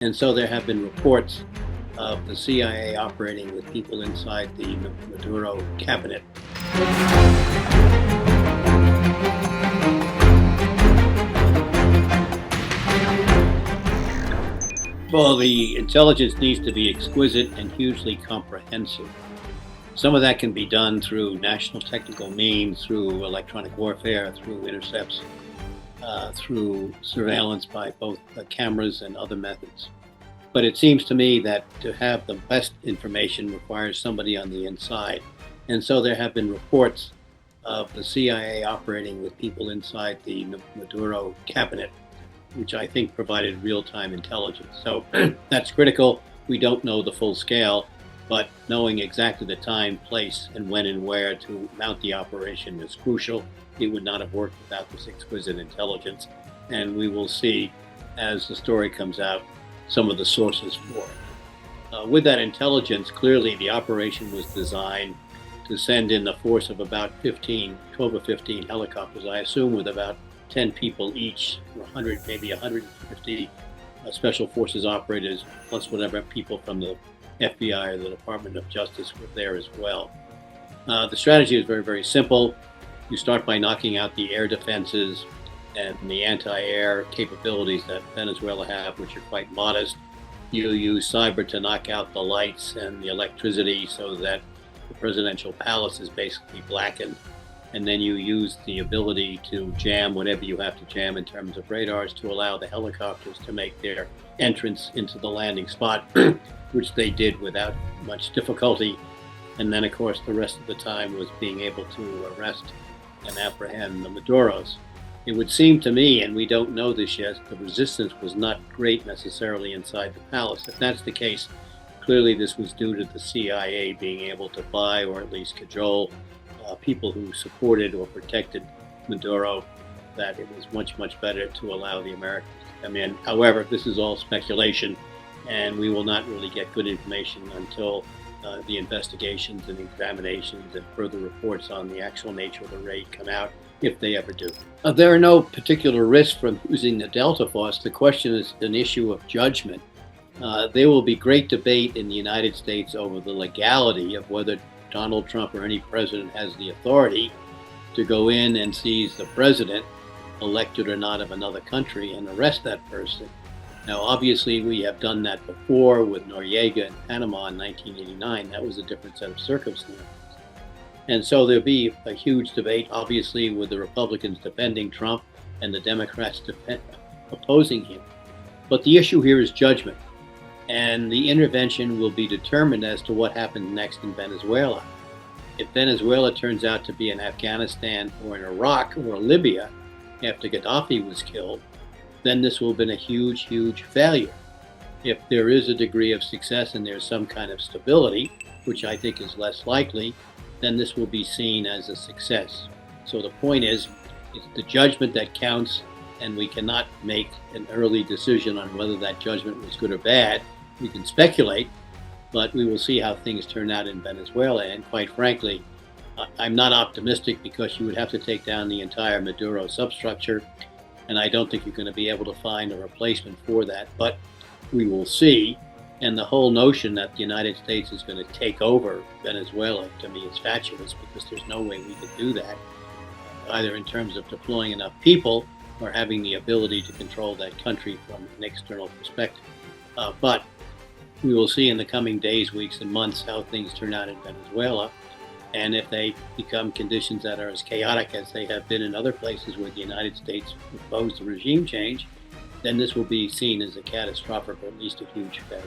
And so there have been reports of the CIA operating with people inside the Maduro cabinet. Well, the intelligence needs to be exquisite and hugely comprehensive. Some of that can be done through national technical means, through electronic warfare, through intercepts, through surveillance by both cameras and other methods. But it seems to me that to have the best information requires somebody on the inside. And so there have been reports of the CIA operating with people inside the Maduro cabinet, which I think provided real-time intelligence. So that's critical. We don't know the full scale, but knowing exactly the time, place, and when and where to mount the operation is crucial. It would not have worked without this exquisite intelligence. And we will see, as the story comes out, some of the sources for it. With that intelligence, clearly the operation was designed to send in a force of about 12 or 15 helicopters, I assume with about 10 people each, 100, maybe 150 special forces operators, plus whatever people from the FBI or the Department of Justice were there as well. The strategy is very, very simple. You start by knocking out the air defenses and the anti-air capabilities that Venezuela have, which are quite modest. You use cyber to knock out the lights and the electricity so that the presidential palace is basically blackened. And then you use the ability to jam whatever you have to jam in terms of radars to allow the helicopters to make their entrance into the landing spot, which they did without much difficulty. And then, of course, the rest of the time was being able to arrest and apprehend the Maduros. It would seem to me, and we don't know this yet, the resistance was not great necessarily inside the palace. If that's the case, clearly this was due to the CIA being able to buy or at least cajole people who supported or protected Maduro, that it was much, much better to allow the Americans to come in. However, this is all speculation, and we will not really get good information until the investigations and examinations and further reports on the actual nature of the raid come out, if they ever do. There are no particular risks from using the Delta Force. The question is an issue of judgment. There will be great debate in the United States over the legality of whether Donald Trump or any president has the authority to go in and seize the president, elected or not, of another country and arrest that person. Now, obviously, we have done that before with Noriega in Panama in 1989. That was a different set of circumstances. And so there'll be a huge debate, obviously, with the Republicans defending Trump and the Democrats opposing him. But the issue here is judgment. And the intervention will be determined as to what happens next in Venezuela. If Venezuela turns out to be in Afghanistan or in Iraq or Libya after Gaddafi was killed, then this will have been a huge, huge failure. If there is a degree of success and there's some kind of stability, which I think is less likely, then this will be seen as a success. So the point is, it's the judgment that counts, and we cannot make an early decision on whether that judgment was good or bad. We can speculate, but we will see how things turn out in Venezuela. And quite frankly, I'm not optimistic, because you would have to take down the entire Maduro substructure, and I don't think you're going to be able to find a replacement for that. But we will see. And the whole notion that the United States is going to take over Venezuela, to me, is fatuous, because there's no way we could do that, either in terms of deploying enough people or having the ability to control that country from an external perspective. But we will see in the coming days, weeks, and months how things turn out in Venezuela. And if they become conditions that are as chaotic as they have been in other places where the United States opposed the regime change, then this will be seen as a catastrophic or at least a huge failure.